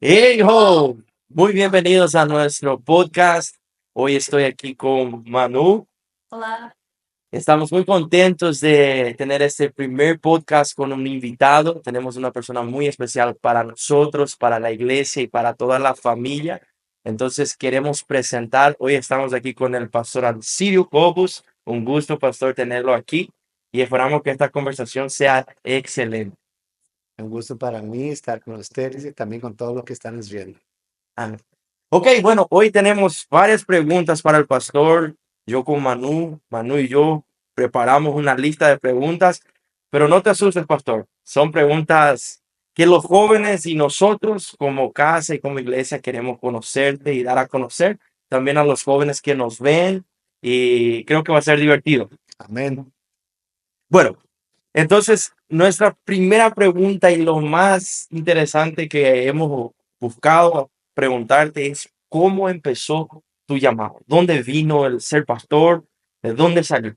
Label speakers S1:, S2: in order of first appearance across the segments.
S1: Hey ho, muy bienvenidos a nuestro podcast. Hoy estoy aquí con Manu.
S2: Hola.
S1: Estamos muy contentos de tener este primer podcast con un invitado. Tenemos una persona muy especial para nosotros, para la iglesia y para toda la familia. Entonces queremos presentar, hoy estamos aquí con el pastor Alcirio Cobus. Un gusto, pastor, tenerlo aquí y esperamos que esta conversación sea excelente.
S3: Un gusto para mí estar con ustedes y también con todos los que están nos viendo.
S1: Ah, ok, bueno, hoy tenemos varias preguntas para el pastor. Yo con Manu y yo preparamos una lista de preguntas, pero no te asustes, pastor. Son preguntas que los jóvenes y nosotros como casa y como iglesia queremos conocerte y dar a conocer también a los jóvenes que nos ven y creo que va a ser divertido.
S3: Amén.
S1: Bueno, entonces nuestra primera pregunta y lo más interesante que hemos buscado preguntarte es ¿cómo empezó tu llamado? ¿Dónde vino el ser pastor? ¿De dónde salió?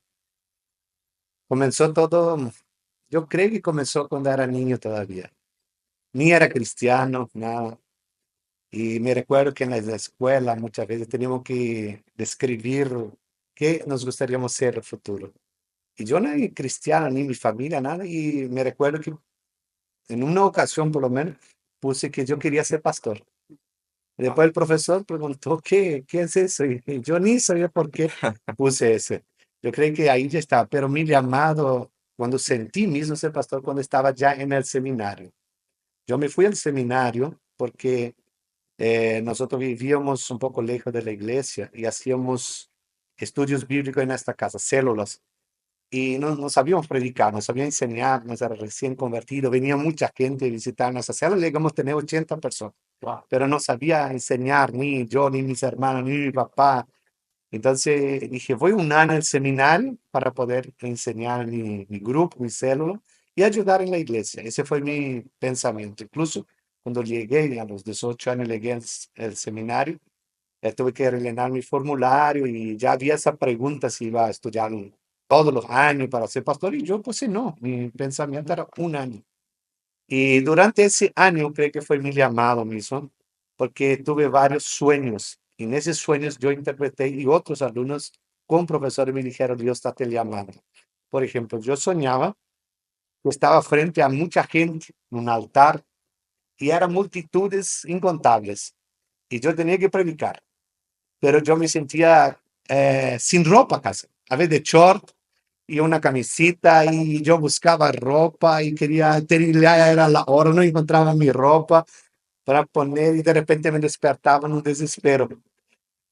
S3: Comenzó todo, yo creo que comenzó cuando era niño todavía. Ni era cristiano, nada. Y me recuerdo que en la escuela muchas veces teníamos que describir qué nos gustaríamos ser en el futuro. Y yo no era cristiano, ni mi familia, nada. Y me recuerdo que en una ocasión por lo menos puse que yo quería ser pastor. Y después el profesor preguntó, ¿qué es eso? Y yo ni sabía por qué puse ese. Yo creo que ahí ya estaba, pero mi llamado, cuando sentí mismo ser pastor, cuando estaba ya en el seminario. Yo me fui al seminario porque nosotros vivíamos un poco lejos de la iglesia y hacíamos estudios bíblicos en esta casa, células. Y no sabíamos predicar, no sabíamos enseñar, nos era recién convertido, venía mucha gente a visitar nuestra célula, llegamos a tener 80 personas,
S1: Wow.
S3: pero no sabía enseñar ni yo, ni mis hermanos, ni mi papá. Entonces dije, voy un año al seminario para poder enseñar mi grupo, mi célula y ayudar en la iglesia. Ese fue mi pensamiento. Incluso cuando llegué a los 18 años, llegué al seminario, tuve que rellenar mi formulario y ya había esa pregunta si iba a estudiar todos los años para ser pastor y yo pues sí, no, mi pensamiento era un año. Y durante ese año creo que fue mi llamado mismo, porque tuve varios sueños y en esos sueños yo interpreté y otros alumnos con profesores me dijeron, Dios está te llamando. Por ejemplo, yo soñaba que estaba frente a mucha gente en un altar y eran multitudes incontables y yo tenía que predicar, pero yo me sentía sin ropa casi, a veces de short y una camisita y yo buscaba ropa y quería, ya era la hora, no encontraba mi ropa para poner y de repente me despertaba en un desespero.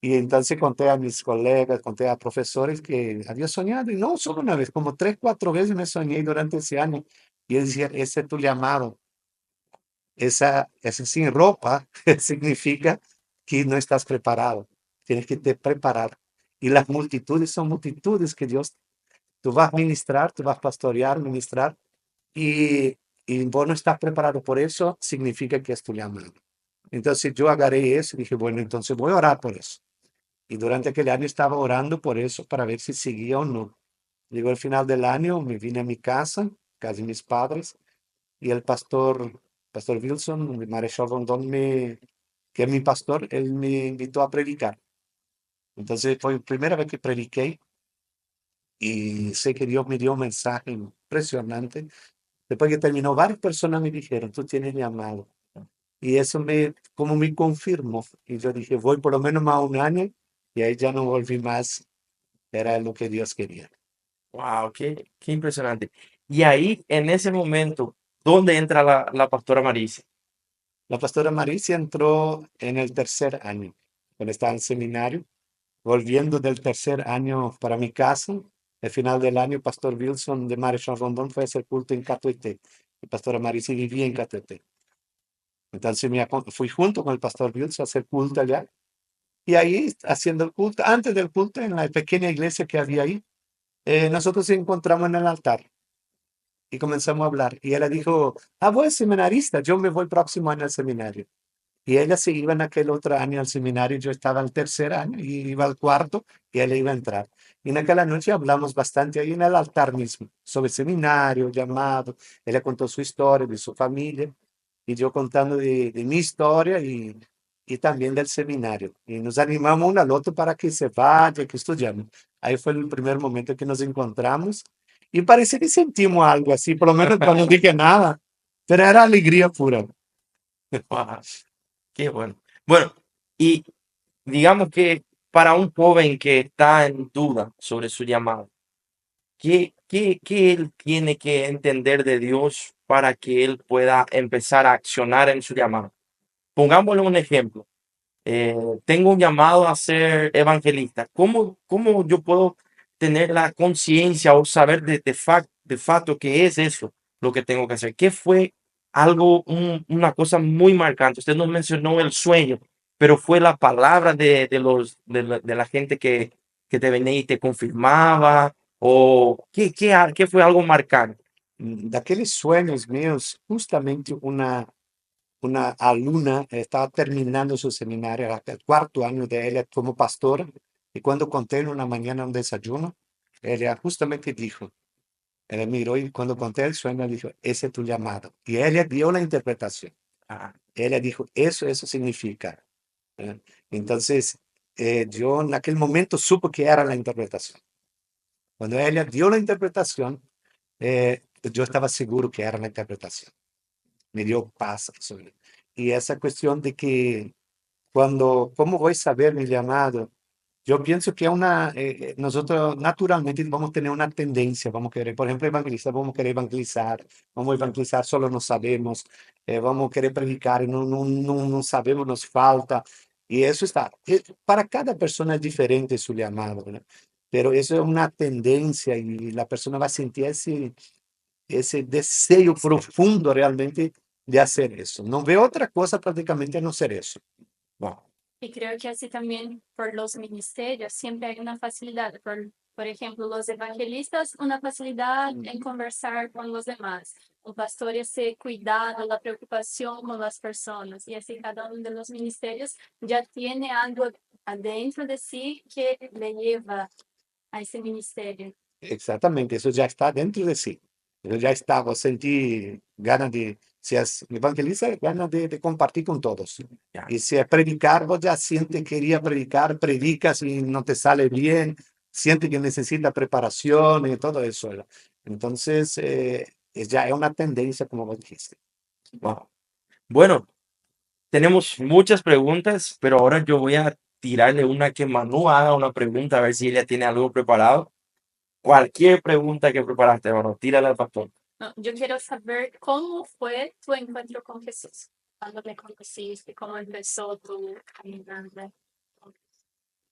S3: Y entonces conté a mis colegas, conté a profesores que había soñado y no solo una vez, como tres, cuatro veces me soñé durante ese año. Y ellos decían, ese es tu llamado. Esa sin ropa significa que no estás preparado. Tienes que te preparar. Y las multitudes son multitudes que Dios, tú vas a ministrar, tú vas a pastorear, ministrar, y, y vos no estás preparado por eso, significa que es tu llamado. Entonces yo agarré eso y dije, bueno, entonces voy a orar por eso. Y durante aquel año estaba orando por eso para ver si seguía o no. Llegó el final del año, me vine a mi casa, casi mis padres, y el pastor Wilson, de Marechal Rondón, que es mi pastor, él me invitó a predicar. Entonces fue la primera vez que prediqué y sé que Dios me dio un mensaje impresionante. Después que terminó, varias personas me dijeron, tú tienes llamado. Y eso como me confirmó. Y yo dije, voy por lo menos más un año y ahí ya no volví más. Era lo que Dios quería.
S1: Wow, qué impresionante. Y ahí, en ese momento, ¿dónde entra la pastora Marisa?
S3: La pastora Maricia entró en el tercer año, cuando estaba en seminario, volviendo del tercer año para mi casa. Al final del año, Pastor Wilson de Marechal Rondón fue a hacer culto en Catuete. Y Pastora Maricia vivía en Catuete. Entonces fui junto con el Pastor Wilson a hacer culto allá. Y ahí, haciendo el culto, antes del culto, en la pequeña iglesia que había ahí, nosotros nos encontramos en el altar y comenzamos a hablar. Y ella dijo, vos eres seminarista, yo me voy próximo año al seminario. Y ella se iba en aquel otro año al seminario, yo estaba al tercer año y iba al cuarto y ella iba a entrar. Y en aquella noche hablamos bastante ahí en el altar mismo, sobre seminario, llamado. Ella contó su historia, de su familia. y yo contando de mi historia y también del seminario. Y nos animamos uno al otro para que se vaya, que estudiamos. Ahí fue el primer momento que nos encontramos y parece que sentimos algo así, por lo menos cuando no dije nada, pero era alegría pura.
S1: Wow, qué bueno. Bueno, y digamos que para un joven que está en duda sobre su llamado, ¿qué él tiene que entender de Dios para que él pueda empezar a accionar en su llamado? Pongámosle un ejemplo. Tengo un llamado a ser evangelista. ¿Cómo yo puedo tener la conciencia o saber de facto qué es eso lo que tengo que hacer? ¿Qué fue algo, una cosa muy marcante? Usted nos mencionó el sueño, pero fue la palabra de la gente que te venía y te confirmaba, o qué fue algo marcante.
S3: Daqueles sueños míos, justamente una alumna estaba terminando su seminario, era el cuarto año de ella como pastora, y cuando conté en una mañana un desayuno, ella justamente dijo, ella miró y cuando conté el sueño dijo, ese es tu llamado. Y ella dio la interpretación.
S1: Ah,
S3: Ella dijo, eso significa. ¿Eh? Entonces, yo en aquel momento supe que era la interpretación. Cuando ella dio la interpretación, yo estaba seguro que era la interpretación. Me dio paz eso. Y esa cuestión de que ¿cómo voy a saber mi llamado? Yo pienso que nosotros naturalmente vamos a tener una tendencia, vamos a querer, por ejemplo, evangelizar, vamos a evangelizar, solo no sabemos, vamos a querer predicar y no sabemos, nos falta. Y eso está, para cada persona es diferente su llamado, ¿no? Pero eso es una tendencia y la persona va a sentir ese deseo profundo realmente de hacer eso. No veo otra cosa prácticamente a no ser eso.
S1: wow.
S2: Y creo que así también por los ministerios siempre hay una facilidad. Por ejemplo, los evangelistas, una facilidad en conversar con los demás. Un pastor ese cuidado, la preocupación con las personas. Y así cada uno de los ministerios ya tiene algo adentro de sí que le lleva a ese ministerio.
S3: Exactamente, eso ya está dentro de sí. Eso ya está, vos sentí ganas si es evangelista, ganas de compartir con todos.
S1: Ya.
S3: Y si es predicar, vos ya sientes que quería predicar, predicas y no te sale bien, sientes que necesita preparación y todo eso. ¿verdad? Entonces, ya es una tendencia, como vos dijiste.
S1: Wow. Bueno, tenemos muchas preguntas, pero ahora yo voy a tirarle una que Manu haga una pregunta, a ver si ella tiene algo preparado. Cualquier pregunta que preparaste, hermano, tírala al pastor.
S2: No, yo quiero saber cómo fue tu encuentro con Jesús. Cuando le conociste, cómo empezó tu caminata.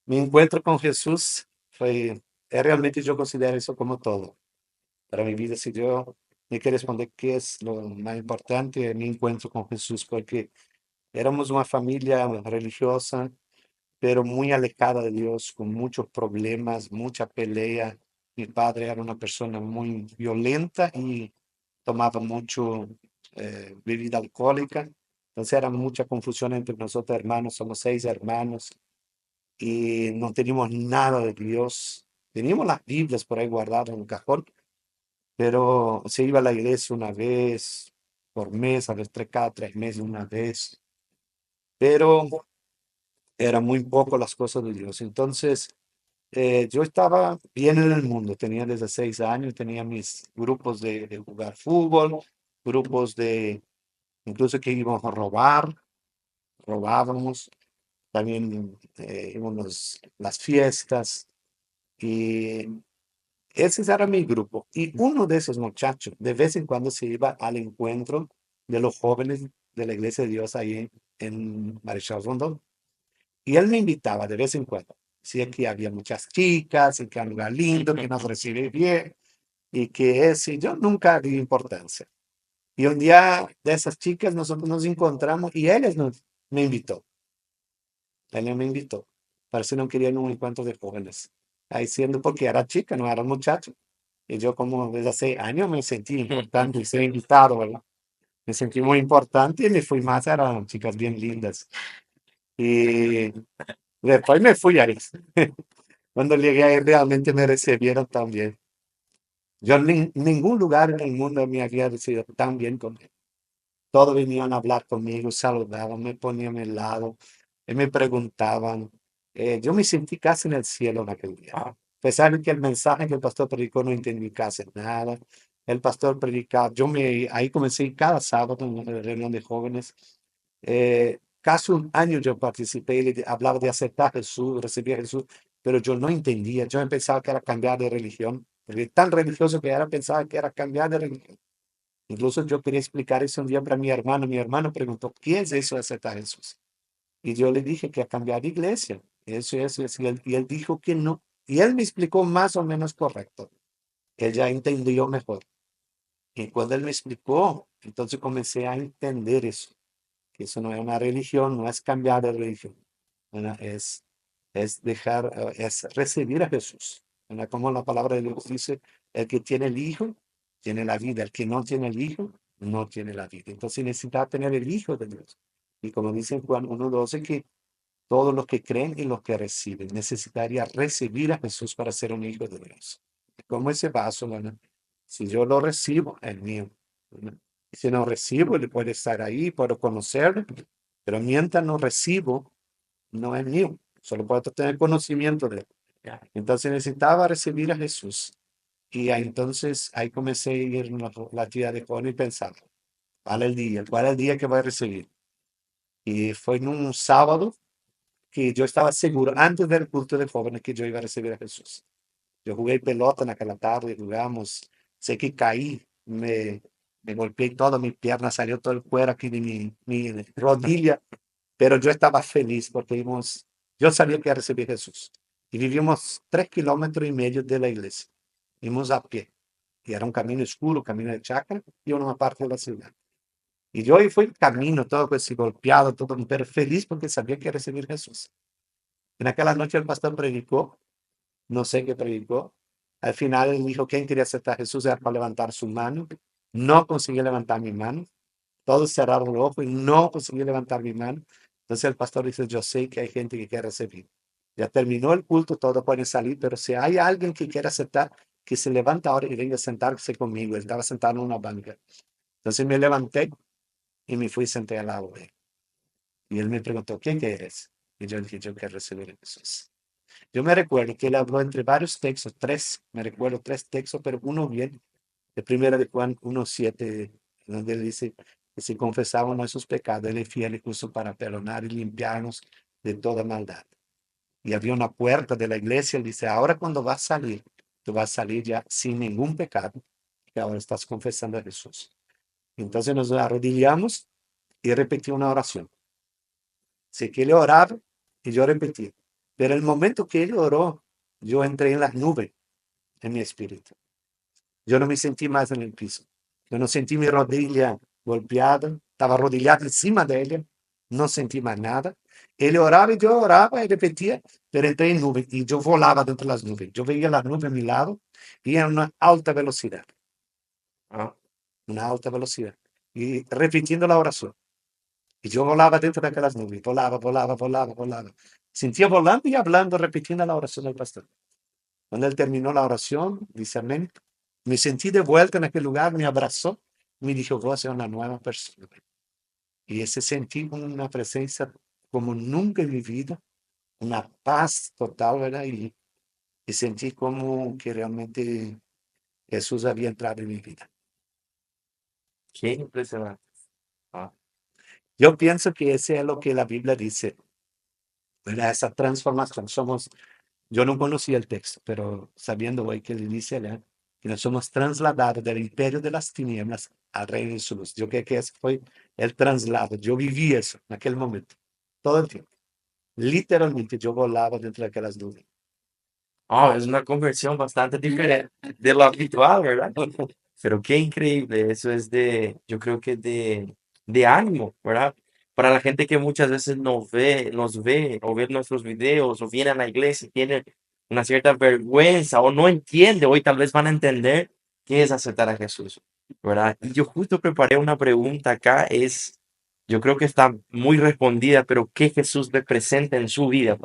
S3: Mi encuentro con Jesús realmente yo considero eso como todo. Para mi vida, si yo me quiero responder qué es lo más importante, mi encuentro con Jesús, porque éramos una familia religiosa, pero muy alejada de Dios, con muchos problemas, mucha pelea. Mi padre era una persona muy violenta y tomaba mucho bebida alcohólica. Entonces era mucha confusión entre nosotros hermanos, somos 6 hermanos y no teníamos nada de Dios. Teníamos las Biblias por ahí guardadas en un cajón, pero se iba a la iglesia una vez por mes, a veces cada 3 meses una vez, pero era muy poco las cosas de Dios. Entonces, yo estaba bien en el mundo, tenía desde 6 años, tenía mis grupos de jugar fútbol, grupos incluso que íbamos a robábamos, también íbamos las fiestas y ese era mi grupo. Y uno de esos muchachos de vez en cuando se iba al encuentro de los jóvenes de la Iglesia de Dios ahí en Marechal Rondón. Y él me invitaba de vez en cuando. Decía que había muchas chicas y que era un lugar lindo, que nos recibe bien y que y yo nunca di importancia. Y un día de esas chicas nosotros nos encontramos y me invitó. Él me invitó. Parece que no quería un encuentro de jóvenes. Ahí siendo porque era chica, no era muchacho. Y yo como desde hace años me sentí importante y ser invitado, ¿verdad? Me sentí muy importante y me fui más, eran chicas bien lindas. Y después me fui ahí. Cuando llegué ahí realmente me recibieron tan bien. Yo en ningún lugar en el mundo me había recibido tan bien como él. Todos venían a hablar conmigo, saludaban, me ponían al lado, me preguntaban. Yo me sentí casi en el cielo en aquel día.
S1: Ah,
S3: A pesar de que el mensaje que el pastor predicó no entendí casi nada. El pastor predicaba, ahí comencé cada sábado en una reunión de jóvenes. Casi un año yo participé, hablaba de aceptar a Jesús, recibir a Jesús, pero yo no entendía. Yo pensaba que era cambiar de religión, porque tan religioso que era, pensaba que era cambiar de religión. Incluso yo quería explicar eso un día para mi hermano. Mi hermano preguntó, ¿qué es eso de aceptar a Jesús? Y yo le dije que a cambiar de iglesia. Eso. Y él dijo que no. Y él me explicó más o menos correcto. Él ya entendió mejor. Y cuando él me explicó, entonces comencé a entender eso. Que eso no es una religión, no es cambiar de religión. ¿Verdad? Es dejar, es recibir a Jesús. ¿Verdad? Como la palabra de Dios dice, el que tiene el Hijo, tiene la vida. El que no tiene el Hijo, no tiene la vida. Entonces necesita tener el Hijo de Dios. Y como dice en Juan 1:12, que todos los que creen y los que reciben, necesitaría recibir a Jesús para ser un hijo de Dios. Como ese vaso, ¿verdad? Si yo lo recibo, es mío. ¿Verdad? Y si no recibo, él puede estar ahí, puedo conocerlo, pero mientras no recibo, no es mío. Solo puedo tener conocimiento de él.
S1: ya.
S3: Entonces necesitaba recibir a Jesús. Y entonces ahí comencé a ir en la tía de Juan y pensar, ¿cuál es el día que voy a recibir? Y fue en un sábado que yo estaba seguro, antes del culto de jóvenes, que yo iba a recibir a Jesús. Yo jugué pelota en aquella tarde, jugamos, sé que caí, me golpeé todo, mi pierna salió todo el cuero aquí de mi rodilla, pero yo estaba feliz porque yo sabía que iba a recibir a Jesús. Y vivimos 3,5 kilómetros de la iglesia. Vimos a pie. Y era un camino oscuro, camino de chacra, y una parte de la ciudad. Y yo ahí fui camino, todo así golpeado, todo, pero feliz porque sabía que iba a recibir a Jesús. En aquella noche el pastor predicó, no sé qué predicó. Al final él dijo, ¿quién quería aceptar a Jesús? Era para levantar su mano. No conseguí levantar mi mano. Todos cerraron los ojos y no conseguí levantar mi mano. Entonces el pastor dice, yo sé que hay gente que quiere recibir. Ya terminó el culto, todos pueden salir, pero si hay alguien que quiere aceptar, que se levanta ahora y venga a sentarse conmigo. Él estaba sentado en una banca. Entonces me levanté y me fui y senté al lado de él. Y él me preguntó, ¿quién que eres? Y yo dije, yo quiero recibir a Jesús. Yo me recuerdo que él habló entre varios textos, me recuerdo tres textos, pero uno bien, de primera de Juan 1:7, donde él dice que si confesamos nuestros pecados, él es fiel y justo para perdonar y limpiarnos de toda maldad. Y había una puerta de la iglesia, él dice, ahora cuando vas a salir, tú vas a salir ya sin ningún pecado, que ahora estás confesando a Jesús. Entonces nos arrodillamos y repetí una oración. Sé que él oraba y yo repetí. Pero el momento que él oró, yo entré en las nubes en mi espíritu. Yo no me sentí más en el piso. Yo no sentí mi rodilla golpeada. Estaba arrodillado encima de ella. No sentí más nada. Él oraba y yo oraba y repetía, pero entré en nubes y yo volaba dentro de las nubes. Yo veía las nubes a mi lado y a una alta velocidad.
S1: Ah,
S3: Una alta velocidad. Y repitiendo la oración. Y yo volaba dentro de aquellas nubes. Volaba. Sentía volando y hablando, repitiendo la oración del pastor. Cuando él terminó la oración, dice amén. Me sentí de vuelta en aquel lugar, me abrazó, me dijo, vos eres una nueva persona. Y ese sentí una presencia como nunca en mi vida, una paz total, ¿verdad? Y sentí como que realmente Jesús había entrado en mi vida.
S1: qué impresionante. Ah,
S3: Yo pienso que ese es lo que la Biblia dice, ¿verdad? Esa transformación. Yo no conocía el texto, pero sabiendo hoy que le dice que nos somos trasladados del imperio de las tinieblas al reino de su luz. Yo creo que ese fue el traslado. Yo viví eso en aquel momento, todo el tiempo. Literalmente yo volaba dentro de aquellas nubes.
S1: es una conversión bastante diferente de lo habitual, ¿verdad? Pero qué increíble, eso es yo creo que de ánimo, ¿verdad? Para la gente que muchas veces nos ve o ve nuestros videos o viene a la iglesia y tiene una cierta vergüenza o no entiende, hoy tal vez van a entender qué es aceptar a Jesús, ¿verdad? Y yo justo preparé una pregunta acá, yo creo que está muy respondida, pero ¿qué Jesús representa en su vida?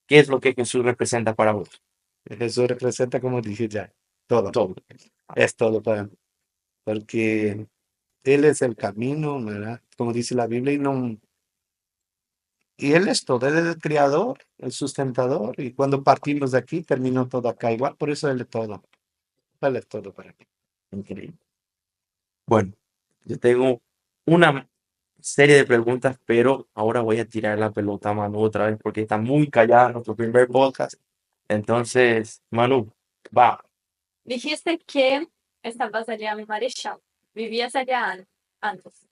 S1: ¿Qué es lo que Jesús representa para vos?
S3: Jesús representa, como dije ya, todo.
S1: Todo.
S3: Es todo para mí. Porque Él es el camino, ¿verdad? Como dice la Biblia, y Él es todo, Él es el creador, el sustentador, y cuando partimos de aquí, terminó todo acá igual, por eso Él es todo para mí.
S1: Increíble. Bueno, yo tengo una serie de preguntas, pero ahora voy a tirar la pelota a Manu otra vez porque está muy callada en nuestro primer podcast. Entonces, Manu, va.
S2: Dijiste que estabas allá en Marechal. Vivías allá antes.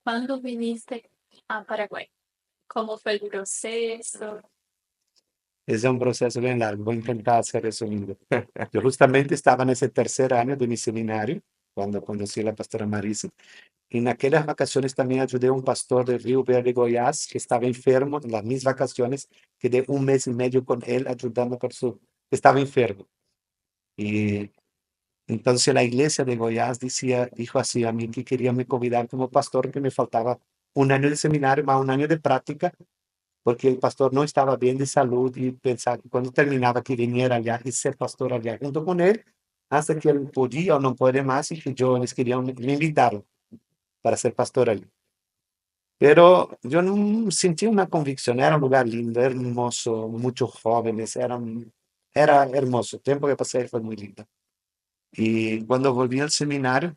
S2: ¿Cuándo viniste a Paraguay? ¿Cómo fue el proceso?
S3: Es un proceso bien largo, voy a intentar hacer resumido. Yo justamente estaba en ese tercer año de mi seminario, cuando conocí a la pastora Marisa. Y en aquellas vacaciones también ayudé a un pastor de Río Verde, Goiás, que estaba enfermo. En las mismas vacaciones quedé un mes y medio con él ayudando estaba enfermo. Y entonces la iglesia de Goiás dijo así a mí que quería me convidar como pastor, que me faltaba un año de seminario más un año de práctica, porque el pastor no estaba bien de salud y pensaba que cuando terminaba que viniera allá y ser pastor allá junto con él, hasta que él podía o no puede más y que yo les quería me invitaron para ser pastor allí. Pero yo no sentí una convicción, era un lugar lindo, hermoso, muchos jóvenes, era hermoso, el tiempo que pasé ahí fue muy lindo. Y cuando volví al seminario,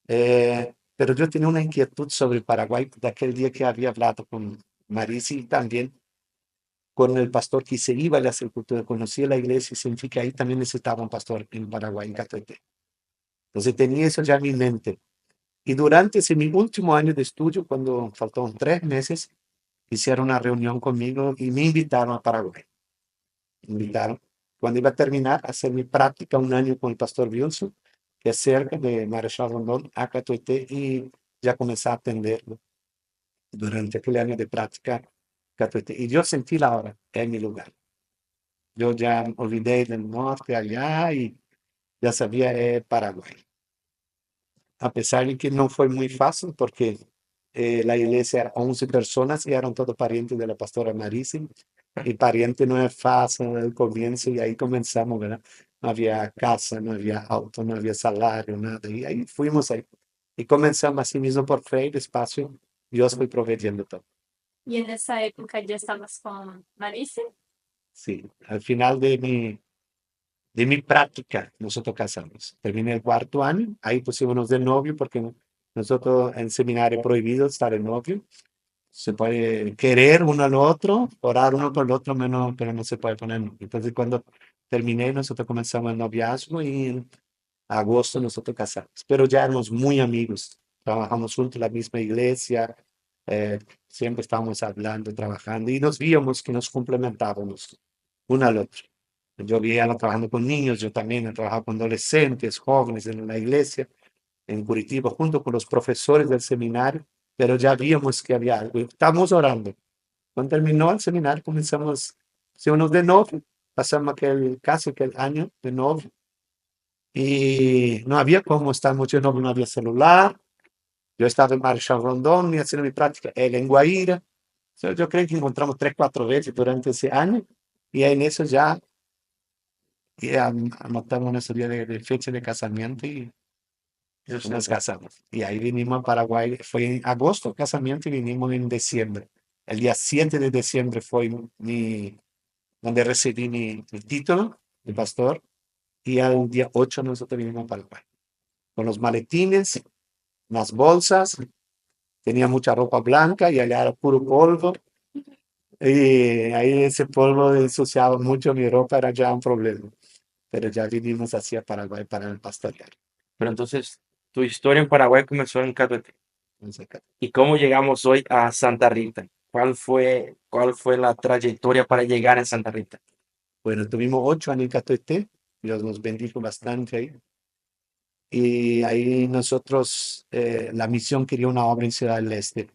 S3: pero yo tenía una inquietud sobre Paraguay de aquel día que había hablado con Marisi y también con el pastor que se iba a la sepultura. Conocí la iglesia y sentí que ahí también necesitaba un pastor en Paraguay, en Catuete. Entonces tenía eso ya en mi mente. Y durante ese mi último año de estudio, cuando faltaban 3 meses, hicieron una reunión conmigo y me invitaron a Paraguay. Me invitaron. Cuando iba a terminar, a hacer mi práctica un año con el pastor Wilson, que es cerca de Marechal Rondón, a Catuete, y ya comencé a atenderlo durante aquel año de práctica Catuete. Y yo sentí la hora en mi lugar. Yo ya olvidé del norte allá y ya sabía Paraguay. A pesar de que no fue muy fácil porque la iglesia era 11 personas y eran todos parientes de la pastora Marisa. Y pariente no es fácil al comienzo y ahí comenzamos, ¿verdad? No había casa, no había auto, no había salario, nada. Y ahí fuimos ahí. Y comenzamos así mismo por fe y despacio. Dios fue proveyendo todo.
S2: Y en esa época ya estabas con Marisa.
S3: Sí, al final de mi práctica, nosotros casamos. Terminé el cuarto año, ahí pusimos de novio porque nosotros en seminario prohibido estar de novio. Se puede querer uno al otro, orar uno por el otro, pero no se puede poner novio. Entonces cuando terminé, nosotros comenzamos el noviazgo y en agosto nosotros casamos. Pero ya éramos muy amigos, trabajamos juntos en la misma iglesia, siempre estábamos hablando, trabajando y nos víamos que nos complementábamos uno al otro. Yo veía trabajando con niños, yo también he trabajado con adolescentes, jóvenes en la iglesia, en Curitiba, junto con los profesores del seminario, pero ya vimos que había algo. Estábamos orando. Cuando terminó el seminario, comenzamos, unos de novio, pasamos casi aquel año de novio, y no había cómo estar mucho de novio, no había celular. Yo estaba en Marechal Rondón y haciendo mi práctica, él en Guaira. Yo creo que encontramos 3, 4 veces durante ese año, y en eso ya anotamos nuestro día de fecha de casamiento y nos casamos. Y ahí vinimos a Paraguay, fue en agosto el casamiento y vinimos en diciembre. El día 7 de diciembre fue donde recibí mi título de pastor y al día 8 nosotros vinimos a Paraguay. Con los maletines, las bolsas, tenía mucha ropa blanca y allá era puro polvo. Y ahí ese polvo ensuciaba mucho mi ropa, era ya un problema. Pero ya vinimos hacia Paraguay para el pastorear.
S1: Pero entonces, tu historia en Paraguay comenzó en Catuete.
S3: Entonces, acá.
S1: ¿Y cómo llegamos hoy a Santa Rita? ¿Cuál fue la trayectoria para llegar a Santa Rita?
S3: Bueno, tuvimos 8 años en Catuete, Dios nos bendijo bastante ahí. Y ahí nosotros, la misión quería una obra en Ciudad del Este.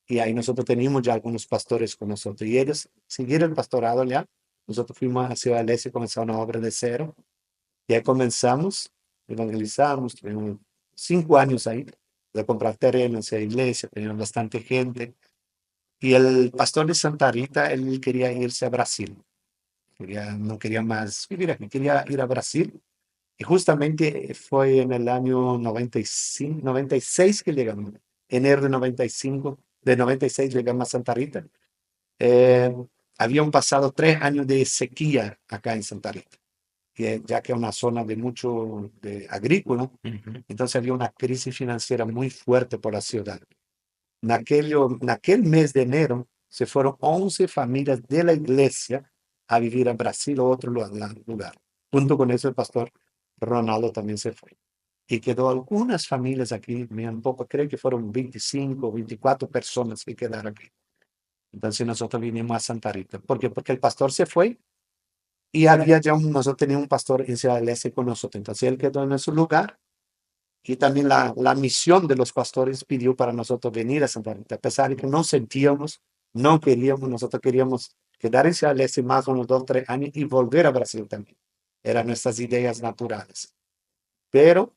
S3: Y ahí nosotros teníamos ya algunos pastores con nosotros. Y ellos siguieron el pastorado ya. Nosotros fuimos a Ciudad del Este y comenzamos una obra de cero. Y ahí comenzamos, evangelizamos, tuvimos 5 años ahí de comprar terrenos y iglesia, teníamos bastante gente. Y el pastor de Santa Rita, él quería irse a Brasil. No quería más vivir aquí, quería ir a Brasil. Y justamente fue en el año 95, 96 que llegamos. Enero de 95, de 96 llegamos a Santa Rita. Eh, Habían pasado 3 años de sequía acá en Santa Rita, ya que es una zona de mucho de agrícola,
S1: Ujú.
S3: entonces había una crisis financiera muy fuerte por la ciudad. En aquel mes de enero se fueron 11 familias de la iglesia a vivir a Brasil o otro lugar. Junto con eso el pastor Ronaldo también se fue. Y quedó algunas familias aquí, un poco, creo que fueron 25, 24 personas que quedaron aquí. Entonces nosotros vinimos a Santa Rita. ¿Por qué? Porque el pastor se fue y había ya nosotros teníamos un pastor en Ciudad del Este con nosotros. Entonces él quedó en su lugar y también la misión de los pastores pidió para nosotros venir a Santa Rita. A pesar de que no sentíamos, no queríamos, nosotros queríamos quedar en Ciudad del Este más unos 2, 3 años y volver a Brasil también. Eran nuestras ideas naturales. Pero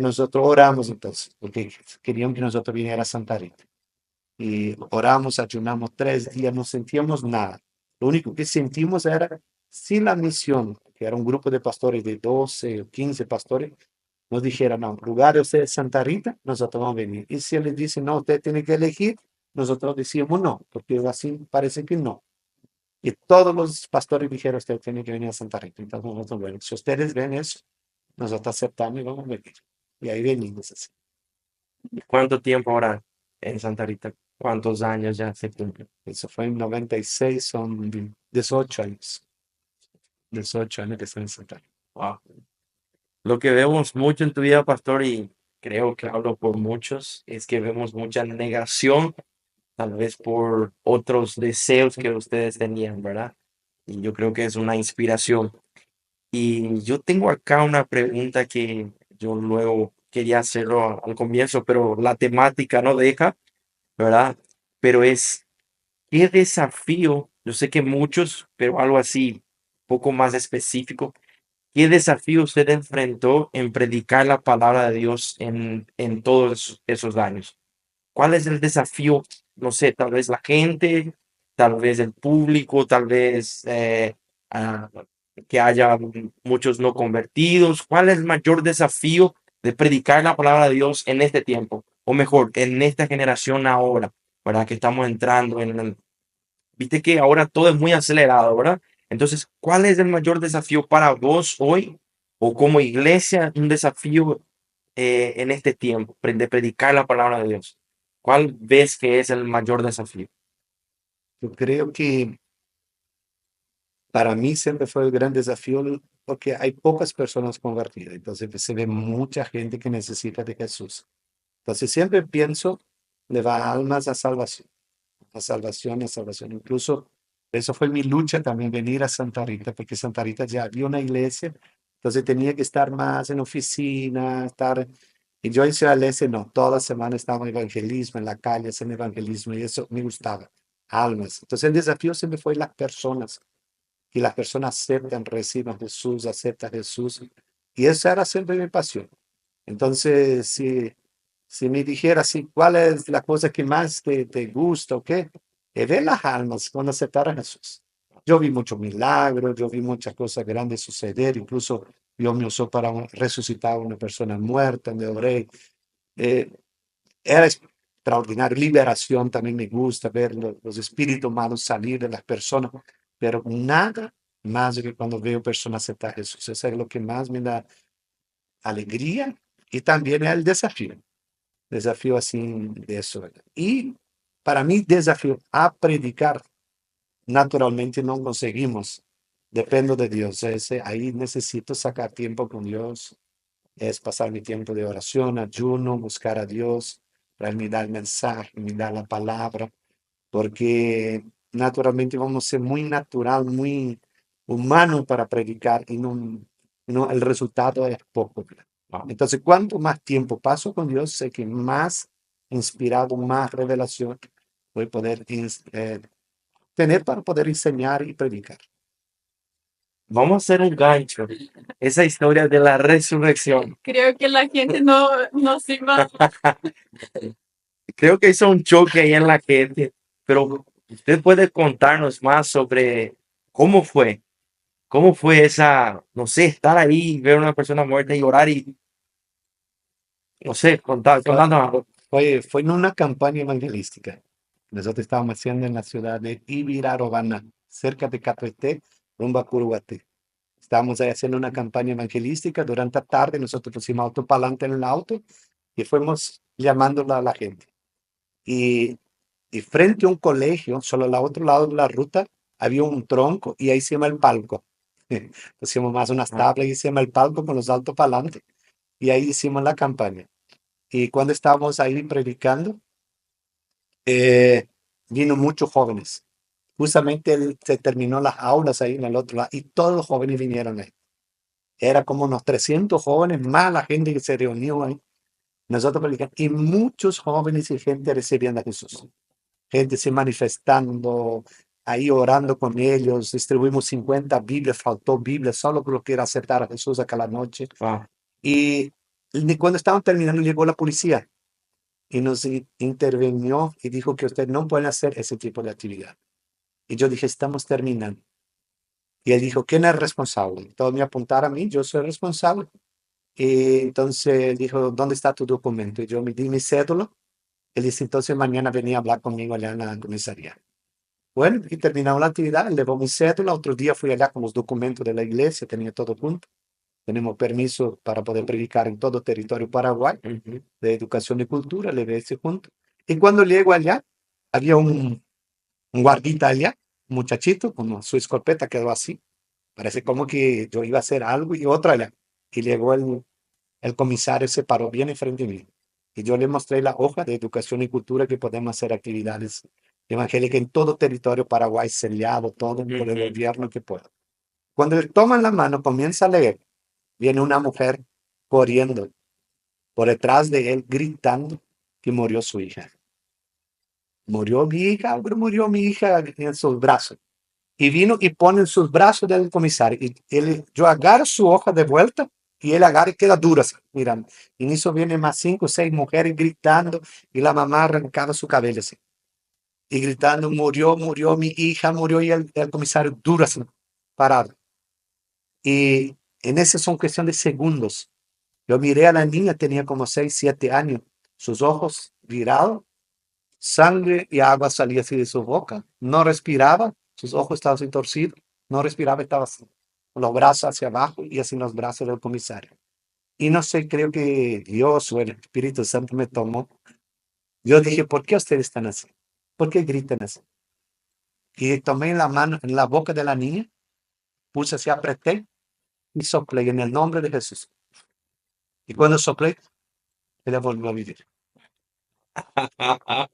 S3: nosotros oramos entonces, porque querían que nosotros viniera a Santa Rita. Y oramos, ayunamos 3 días, no sentíamos nada. Lo único que sentimos era, si la misión, que era un grupo de pastores de 12 o 15 pastores, nos dijera, no, lugar de usted es Santa Rita, nosotros vamos a venir. Y si él les dice, no, usted tiene que elegir, nosotros decíamos no, porque así parece que no. Y todos los pastores dijeron, usted tiene que venir a Santa Rita. Entonces nosotros, bueno, si ustedes ven eso, nosotros aceptamos y vamos a venir. Y ahí venimos así.
S1: ¿Cuánto tiempo ahora en Santa Rita? ¿Cuántos años ya se cumplen?
S3: Eso fue en 96, son 18 años. 18 años que estoy en Santa Rita.
S1: Wow. Lo que vemos mucho en tu vida, pastor, y creo que hablo por muchos, es que vemos mucha negación, tal vez por otros deseos que ustedes tenían, ¿verdad? Y yo creo que es una inspiración. Y yo tengo acá una pregunta que yo luego quería hacerlo al comienzo, pero la temática no deja, ¿verdad? Pero es, ¿qué desafío? Yo sé que muchos, pero algo así, poco más específico. ¿Qué desafío usted enfrentó en predicar la palabra de Dios en todos esos años? ¿Cuál es el desafío? No sé, tal vez la gente, tal vez el público, tal vez ah, que haya muchos no convertidos. ¿Cuál es el mayor desafío de predicar la palabra de Dios en este tiempo? O mejor, en esta generación ahora, ¿verdad? Que estamos entrando viste que ahora todo es muy acelerado, ¿verdad? Entonces, ¿cuál es el mayor desafío para vos hoy o como iglesia, un desafío en este tiempo de predicar la palabra de Dios? ¿Cuál ves que es el mayor desafío?
S3: Yo creo que para mí siempre fue el gran desafío porque hay pocas personas convertidas, entonces se ve mucha gente que necesita de Jesús. Entonces siempre pienso llevar almas a salvación, a salvación, a salvación. Incluso eso fue mi lucha también, venir a Santa Rita, porque Santa Rita ya había una iglesia, entonces tenía que estar más en oficina, estar... Y yo en Ciudad del Este, no, toda semana estaba en evangelismo, en la calle, haciendo evangelismo, y eso me gustaba, almas. Entonces el desafío siempre fue las personas, que las personas aceptan, reciban a Jesús, aceptan a Jesús. Y esa era siempre mi pasión. Entonces, si me dijera así, ¿cuál es la cosa que más te gusta o qué? Es ver las almas cuando aceptaron a Jesús. Yo vi muchos milagros, yo vi muchas cosas grandes suceder, incluso Dios me usó para resucitar a una persona muerta, me oré. Eh, Era extraordinario. Liberación también me gusta, ver los espíritus malos salir de las personas, pero nada más de que cuando veo personas aceptar a Jesús. Eso es lo que más me da alegría y también es el desafío así de eso, ¿verdad? Y para mí, desafío a predicar, naturalmente no conseguimos. Dependo de Dios. Ahí necesito sacar tiempo con Dios, es pasar mi tiempo de oración, ayuno, buscar a Dios, para Él me da el mensaje, me da la palabra, porque naturalmente vamos a ser muy natural, muy humano para predicar y no el resultado es poco. Entonces, cuanto más tiempo paso con Dios, sé que más inspirado, más revelación voy a poder tener para poder enseñar y predicar.
S1: Vamos a hacer un gancho. Esa historia de la resurrección.
S2: Creo que la gente no se va.
S1: Creo que hizo un choque ahí en la gente, pero usted puede contarnos más sobre cómo fue. ¿Cómo fue esa, no sé, estar ahí, ver a una persona muerta y orar y, no sé,
S3: Fue,
S1: contándonos?
S3: fue en una campaña evangelística. Nosotros estábamos haciendo en la ciudad de Ibirarobana, cerca de Catuete, rumbo a Curuguaté. Estábamos ahí haciendo una campaña evangelística. Durante la tarde nosotros pusimos autopalante en el auto y fuimos llamándola a la gente. Y, y frente a un colegio, solo al otro lado de la ruta, había un tronco y ahí se llama el palco. Pusimos más unas tablas y se llama el palco con los altoparlantes. Y ahí hicimos la campaña. Y cuando estábamos ahí predicando, eh, vino muchos jóvenes. Justamente se terminó las aulas ahí en el otro lado y todos los jóvenes vinieron ahí. Era como unos 300 jóvenes, más la gente que se reunió ahí. Nosotros predicamos y muchos jóvenes y gente recibiendo a Jesús. Gente se manifestando, ahí orando con ellos. Distribuimos 50 Biblias, faltó Biblia, solo por lo que era aceptar a Jesús acá la noche.
S1: Wow.
S3: Y cuando estaban terminando, llegó la policía y nos intervenió y dijo que ustedes no pueden hacer ese tipo de actividad. Y yo dije, estamos terminando. Y él dijo, ¿quién es responsable? Todos me apuntaron a mí, yo soy responsable. Y entonces él dijo, ¿dónde está tu documento? Y yo me di mi cédula. Él dice, entonces mañana venía a hablar conmigo allá en la comisaría. Bueno, y terminamos la actividad, él llevó mi cédula. Otro día fui allá con los documentos de la iglesia, tenía todo junto. Tenemos permiso para poder predicar en todo territorio paraguay,
S1: Ujú.
S3: de educación y cultura, le ese junto. Y cuando llego allá, había un guardita allá, un muchachito, como su escopeta quedó así. Parece como que yo iba a hacer algo y otra allá. Y llegó el comisario, se paró bien enfrente de mí. Y yo le mostré la hoja de educación y cultura que podemos hacer actividades evangélicas en todo territorio paraguay, sellado, todo por el
S1: Ujú.
S3: gobierno que pueda. Cuando le toman la mano, comienza a leer, viene una mujer corriendo por detrás de él, gritando que murió su hija. Murió mi hija, pero murió mi hija en sus brazos. Y vino y pone en sus brazos del comisario. Y yo agarro su hoja de vuelta y él agarra y queda dura, mirando. Y en eso vienen más 5 o 6 mujeres gritando y la mamá arrancaba su cabello así. Y gritando, murió mi hija, murió y el comisario duro así, parado. Y en eso son cuestión de segundos. Yo miré a la niña, tenía como 6, 7 años, sus ojos virados, sangre y agua salía así de su boca, no respiraba, sus ojos estaban así torcidos, no respiraba, estaba así, con los brazos hacia abajo y así los brazos del comisario. Y no sé, creo que Dios o el Espíritu Santo me tomó. Yo dije, ¿por qué ustedes están así? ¿Por qué gritan así? Y tomé en la mano, en la boca de la niña, puse así, apreté y soplé en el nombre de Jesús. Y cuando soplé, ella volvió a vivir.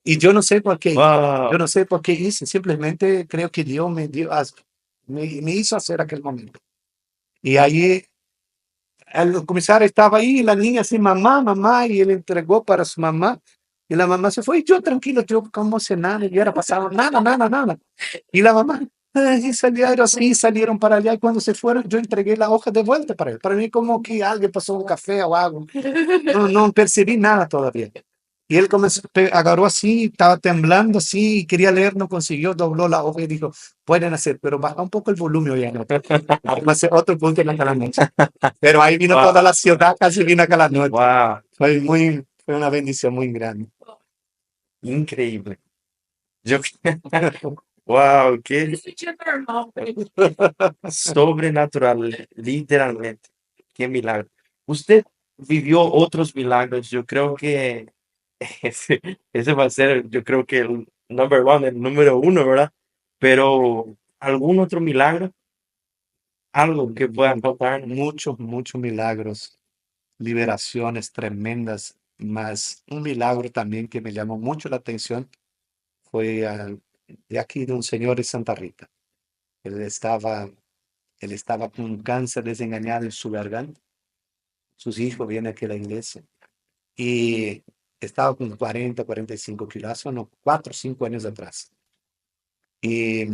S3: Y yo no sé por qué, yo
S1: Wow.
S3: no sé por qué hice, simplemente creo que Dios me dio, me hizo hacer aquel momento. Y ahí el comisario estaba ahí, y la niña así, mamá, mamá, y él entregó para su mamá. Y la mamá se fue, y yo tranquilo, yo como si nada me hubiera pasado, nada, nada, nada. Y la mamá, y salieron así, salieron para allá, y cuando se fueron, yo entregué la hoja de vuelta para él. Para mí como que alguien pasó un café o algo. No, no percibí nada todavía. Y él comenzó, agarró así, estaba temblando así, y quería leer, no consiguió, dobló la hoja y dijo, pueden hacer, pero baja un poco el volumen hoy anoche. Vamos a hacer otro punto en la noche. Pero ahí vino toda
S1: Wow.
S3: la ciudad, casi vino acá la noche.
S1: Wow.
S3: Fue una bendición muy grande.
S1: Increíble. Yo, wow, qué sobrenatural, literalmente. Qué milagro. Usted vivió otros milagros. Yo creo que ese va a ser, yo creo que el number one, el número uno, ¿verdad? Pero algún otro milagro, algo que puedan contar.
S3: Muchos, muchos milagros, liberaciones tremendas, más un milagro también que me llamó mucho la atención fue de aquí de un señor de Santa Rita. Él estaba, él estaba con un cáncer desengañado en su garganta. Sus hijos vienen aquí a la iglesia y estaba con 40, 45 kilos, hace unos 4 o 5 años atrás. Y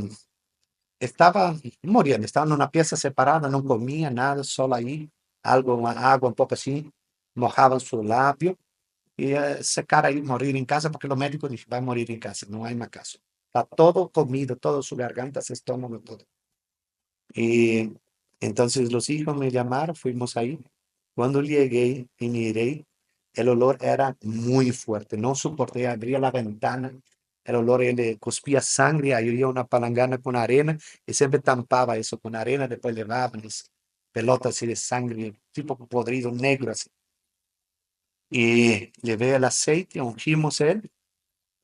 S3: estaba muriendo, estaba en una pieza separada, no comía nada, solo ahí, algo, agua, un poco así, mojaban su labio y se cara ahí, morir en casa, porque los médicos dijeron, va a morir en casa, no hay más caso. Está todo comido, todo su garganta, su estómago, todo. Y Entonces los hijos me llamaron, fuimos ahí. Cuando llegué y miré, el olor era muy fuerte, no soporté, abría la ventana, el olor, él cuspía sangre, ahí había una palangana con arena y siempre tampaba eso con arena, después levaban esas pelotas así de sangre, tipo podrido, negro así. Y llevé el aceite, ungimos él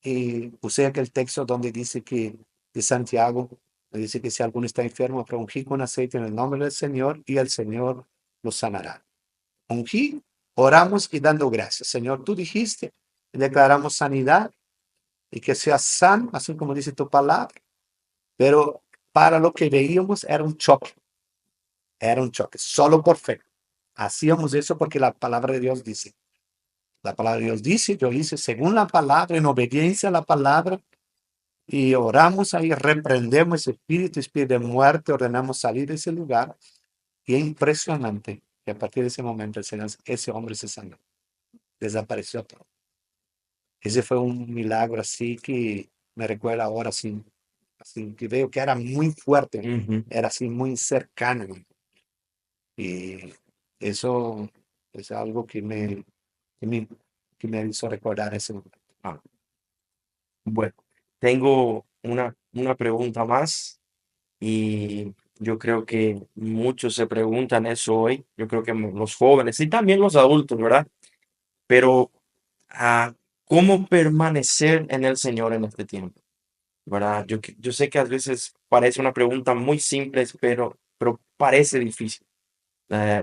S3: y puse aquel texto donde dice que, de Santiago, dice que si alguno está enfermo, que ungí con aceite en el nombre del Señor y el Señor lo sanará. Ungí, oramos y dando gracias. Señor, tú dijiste, declaramos sanidad y que sea sano, así como dice tu palabra. Pero para lo que veíamos era un choque, solo por fe. Hacíamos eso porque la palabra de Dios dice. La palabra de Dios dice, yo hice según la palabra, en obediencia a la palabra, y oramos ahí, reprendemos ese espíritu de muerte, ordenamos salir de ese lugar. Y es impresionante que a partir de ese momento ese hombre se sanó, desapareció todo. Ese fue un milagro así que me recuerda ahora, así que veo que era muy fuerte,
S1: Ujú.
S3: era así muy cercano. Y eso es algo que me, que me hizo recordar ese momento.
S1: Ah, bueno, tengo una pregunta más y yo creo que muchos se preguntan eso hoy. Yo creo que los jóvenes y también los adultos, ¿verdad? Pero, ah, ¿cómo permanecer en el Señor en este tiempo? ¿Verdad? Yo sé que a veces parece una pregunta muy simple, pero parece difícil.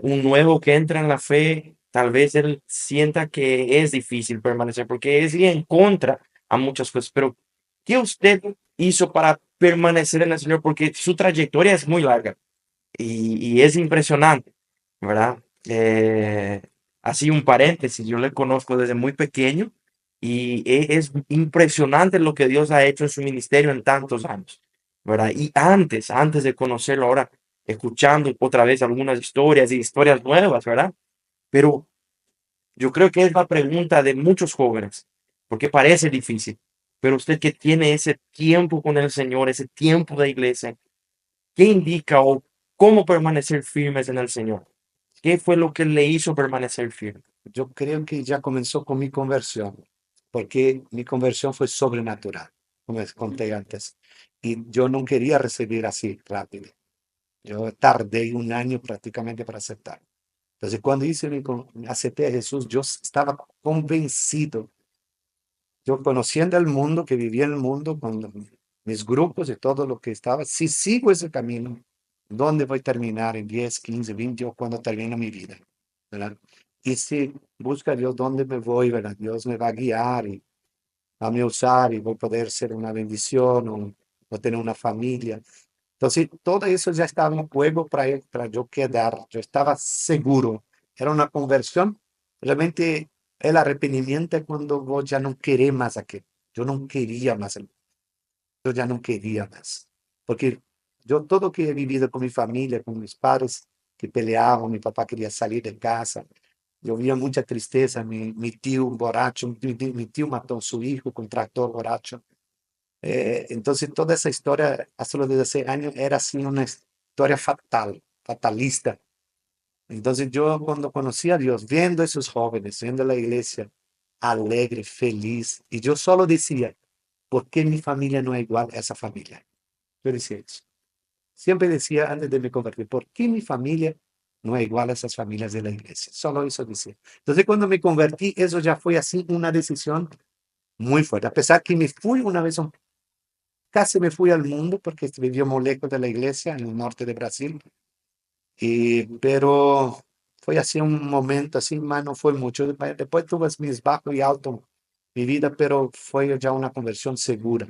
S1: Un nuevo que entra en la fe, tal vez él sienta que es difícil permanecer porque es ir en contra a muchas cosas, pero ¿qué usted hizo para permanecer en el Señor? Porque su trayectoria es muy larga y es impresionante, ¿verdad? Así un paréntesis, yo le conozco desde muy pequeño y es impresionante lo que Dios ha hecho en su ministerio en tantos años, ¿verdad? Y antes de conocerlo, ahora escuchando otra vez algunas historias y historias nuevas, ¿verdad? Pero yo creo que es la pregunta de muchos jóvenes, porque parece difícil, pero usted que tiene ese tiempo con el Señor, ese tiempo de iglesia, ¿qué indica o cómo permanecer firmes en el Señor? ¿Qué fue lo que le hizo permanecer firme?
S3: Yo creo que ya comenzó con mi conversión, porque mi conversión fue sobrenatural, como les conté antes. Y yo no quería recibir así rápido. Yo tardé un año prácticamente para aceptar. Entonces, cuando acepté a Jesús, yo estaba convencido. Yo conociendo el mundo, que vivía en el mundo, con mis grupos y todo lo que estaba, si sigo ese camino, ¿dónde voy a terminar en 10, 15, 20 o cuando termine mi vida? ¿Verdad? Y si busca a Dios, ¿dónde me voy? ¿Verdad? Dios me va a guiar y va a me usar y voy a poder ser una bendición o tener una familia. Entonces, todo eso ya estaba en juego para yo quedar. Yo estaba seguro. Era una conversión. Realmente el arrepentimiento es cuando vos ya no querés más aquello. Yo no quería más. Yo ya no quería más. Porque yo todo que he vivido con mi familia, con mis padres que peleaban, mi papá quería salir de casa. Yo veía mucha tristeza. Mi tío borracho, mi tío mató a su hijo con tractor borracho. Entonces, toda esa historia, hasta los 16 años, era así una historia fatal, fatalista. Entonces, yo cuando conocí a Dios, viendo a esos jóvenes, viendo la iglesia alegre, feliz, y yo solo decía, ¿por qué mi familia no es igual a esa familia? Yo decía eso. Siempre decía antes de me convertir, ¿por qué mi familia no es igual a esas familias de la iglesia? Solo eso decía. Entonces, cuando me convertí, eso ya fue así una decisión muy fuerte. A pesar que me fui una vez casi me fui al mundo porque vivíamos lejos de la iglesia en el norte de Brasil. Pero fue así un momento, así, más no fue mucho. Después tuve mis bajos y altos mi vida, pero fue ya una conversión segura.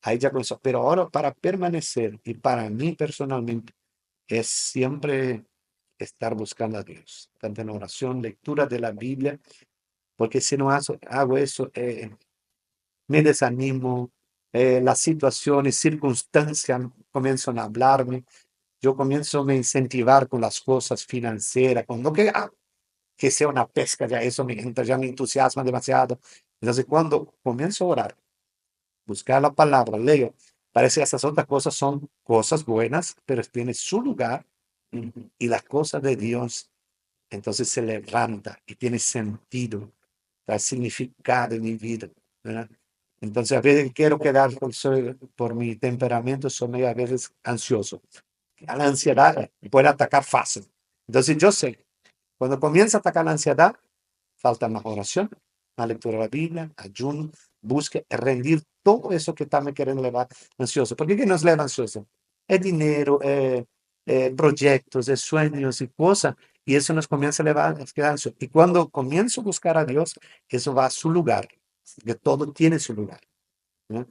S3: Ahí ya comenzó. Pero ahora para permanecer y para mí personalmente es siempre estar buscando a Dios, tanto en oración, lectura de la Biblia, porque si no hago eso, me desanimo, las situaciones, circunstancias comienzan a hablarme, yo comienzo a me incentivar con las cosas financieras, con lo que sea una pesca, ya eso me entra, ya me entusiasma demasiado. Entonces, cuando comienzo a orar, buscar la palabra, leo, parece que esas otras cosas son cosas buenas, pero tienen su lugar, y las cosas de Dios entonces se levanta y tiene sentido, da significado en mi vida, ¿verdad? Entonces a veces quiero quedar por mi temperamento, soy a veces ansioso. A la ansiedad puede atacar fácil. Entonces yo sé, cuando comienza a atacar la ansiedad, falta más oración, más lectura de la Biblia, ayuno, busque rendir todo eso que está me queriendo llevar ansioso. ¿Por qué nos lleva ansioso? Es dinero, proyectos, es sueños y cosas. Y eso nos comienza a llevar ansioso. Y cuando comienzo a buscar a Dios, eso va a su lugar. Que todo tiene su lugar, ¿no?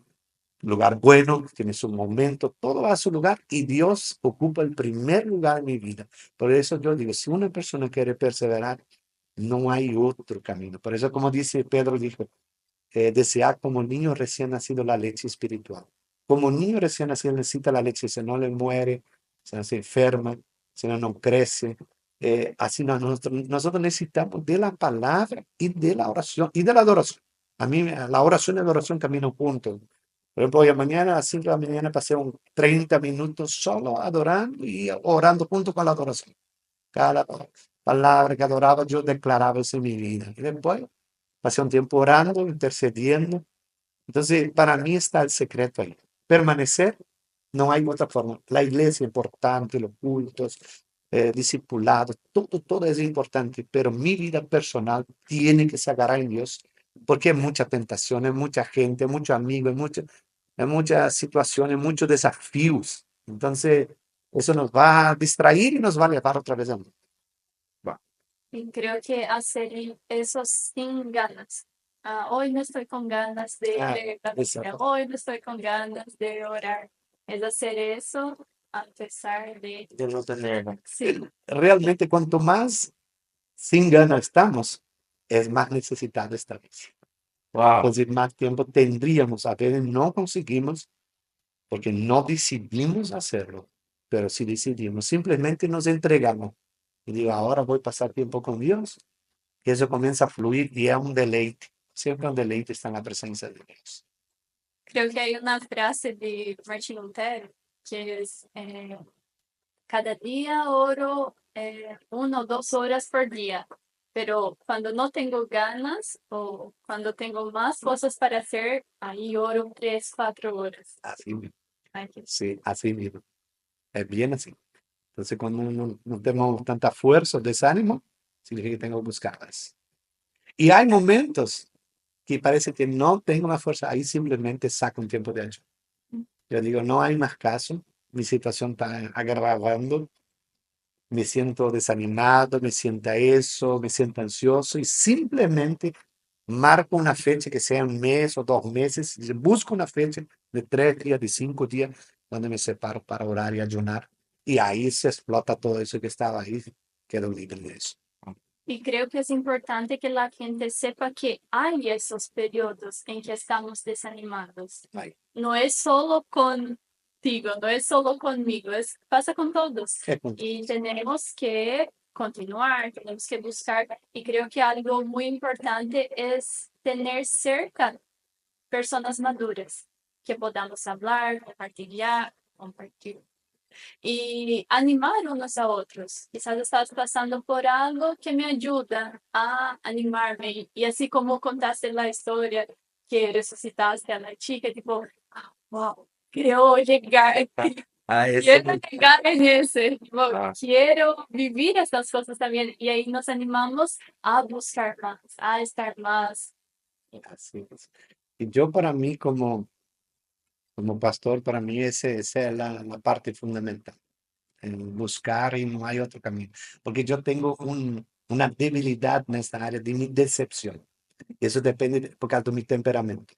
S3: Lugar bueno, tiene su momento, todo va a su lugar y Dios ocupa el primer lugar en mi vida. Por eso yo digo, si una persona quiere perseverar, no hay otro camino. Por eso, como dice Pedro, dijo, desear como niño recién nacido la leche espiritual. Como niño recién nacido necesita la leche, si no le muere, si no se enferma, si no, no crece. Así nosotros necesitamos de la palabra y de la oración y de la adoración. A mí la oración y la adoración caminan juntos. Por ejemplo, hoy mañana a las 5 de la mañana pasé 30 minutos solo adorando y orando junto con la adoración. Cada palabra que adoraba yo declaraba eso en mi vida. Y después pasé un tiempo orando, intercediendo. Entonces, para mí está el secreto ahí. Permanecer, no hay otra forma. La iglesia es importante, los cultos, discipulados, todo es importante, pero mi vida personal tiene que se agarrar en Dios, porque hay mucha tentación, hay mucha gente, muchos amigos, hay muchas situaciones, muchos desafíos. Entonces, eso nos va a distraer y nos va a llevar otra vez a mí. Va.
S2: Y creo que hacer eso sin ganas. Hoy no estoy con ganas de leer la Biblia,
S3: Exacto.
S2: hoy no estoy con ganas de orar. Es hacer eso a pesar de...
S1: De no tenerla.
S2: Sí,
S3: Realmente, cuanto más sin ganas estamos, es más necesitado esta vez.
S1: Wow.
S3: Entonces, más tiempo tendríamos. A veces no conseguimos porque no decidimos hacerlo, pero si decidimos, simplemente nos entregamos. Y digo, ahora voy a pasar tiempo con Dios. Y eso comienza a fluir y es un deleite. Siempre un deleite está en la presencia de Dios.
S2: creo que hay una frase de Martin Lutero que es, cada día oro 1 o 2 horas por día, pero cuando no tengo ganas o cuando tengo más cosas para hacer, ahí oro 3, 4 horas.
S3: Así mismo.
S2: Ay, qué-
S3: Sí, así mismo. Es bien así. Entonces, cuando no tenemos tanta fuerza o desánimo, significa que tengo que buscarlas. Y hay momentos que parece que no tengo más fuerza, ahí simplemente saco un tiempo de ayuno. Yo digo, no hay más caso, mi situación está agravando, me siento desanimado, me siento eso, me siento ansioso y simplemente marco una fecha que sea un mes o 2 meses, y busco una fecha de 3 días, de 5 días, donde me separo para orar y ayunar. Y ahí se explota todo eso que estaba ahí, quedo libre de eso.
S2: Y creo que es importante que la gente sepa que hay esos periodos en que estamos desanimados.
S3: Ahí.
S2: No es solo contigo, no es solo conmigo, pasa con todos.
S3: Es con-
S2: Y tenemos que continuar, tenemos que buscar. Y creo que algo muy importante es tener cerca personas maduras que podamos hablar, compartir y animar unos a otros. Quizás estás pasando por algo que me ayuda a animarme. Y así como contaste la historia que resucitaste a la chica, tipo, wow, quiero llegar,
S1: Ah, eso.
S2: quiero llegar en ese, tipo,
S1: Ah.
S2: quiero vivir estas cosas también. Y ahí nos animamos a buscar más, a estar más.
S3: Así es. Y yo para mí como pastor, para mí esa es la parte fundamental, en buscar y no hay otro camino. Porque yo tengo una debilidad en esta área de mi decepción. Y eso depende por causa de mi temperamento.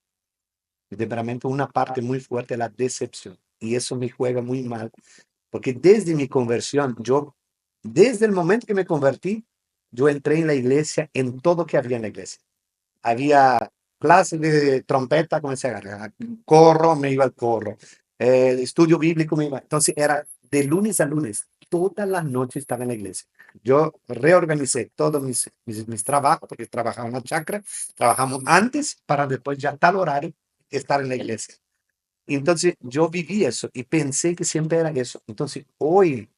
S3: Mi temperamento, una parte muy fuerte es la decepción. Y eso me juega muy mal. Porque desde mi conversión, desde el momento que me convertí, yo entré en la iglesia, en todo que había en la iglesia. Había clases de trompeta, comencé a agarrar, corro, me iba al corro, estudio bíblico, me iba. Entonces era de lunes a lunes, todas las noches estaba en la iglesia. Yo reorganicé todos mis trabajos, porque trabajaba en la chacra, trabajamos antes para después ya tal horario estar en la iglesia. Y entonces yo viví eso y pensé que siempre era eso. Entonces hoy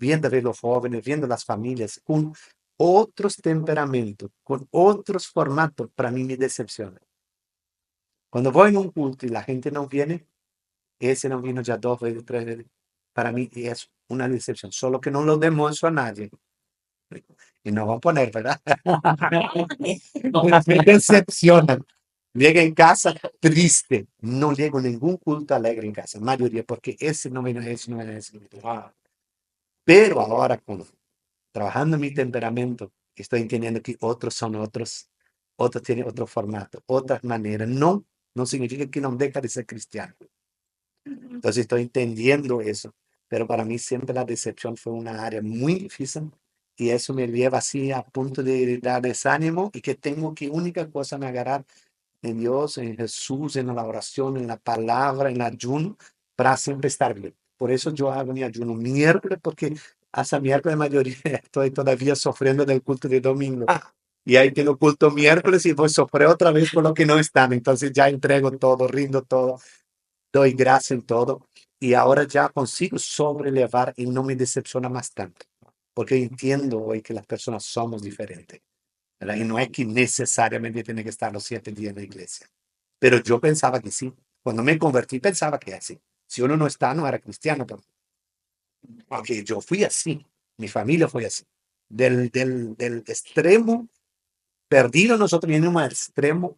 S3: viendo a ver los jóvenes, viendo las familias con otros temperamentos, con otros formatos, para mí me decepciona. Cuando voy en un culto y la gente no viene, ese no vino ya 2 veces, 3 veces, para mí es una decepción, solo que no lo demuestro a nadie. Y no voy a poner, ¿verdad? Me decepcionan. Llego en casa triste. No llego a ningún culto alegre en casa, mayoría, porque ese no vino, ese no vino, ese no vino. Pero ahora, trabajando en mi temperamento, estoy entendiendo que otros son otros, otros tienen otro formato, otras maneras. No, no significa que no deja de ser cristiano. Entonces estoy entendiendo eso, pero para mí siempre la decepción fue una área muy difícil y eso me lleva así a punto de dar desánimo y que tengo que única cosa me agarrar en Dios, en Jesús, en la oración, en la palabra, en el ayuno, para siempre estar bien. Por eso yo hago mi ayuno miércoles, porque hasta miércoles la mayoría estoy todavía sufriendo del culto de domingo. Y ahí tengo culto miércoles y voy a sufrir otra vez por lo que no están. Entonces ya entrego todo, rindo todo, doy gracias en todo. Y ahora ya consigo sobrelevar y no me decepciona más tanto. Porque entiendo hoy que las personas somos diferentes. ¿Verdad? Y no es que necesariamente tiene que estar los 7 días en la iglesia. Pero yo pensaba que sí. Cuando me convertí pensaba que así. Si uno no está, no era cristiano. Porque yo fui así. Mi familia fue así. Del extremo perdido, nosotros venimos al extremo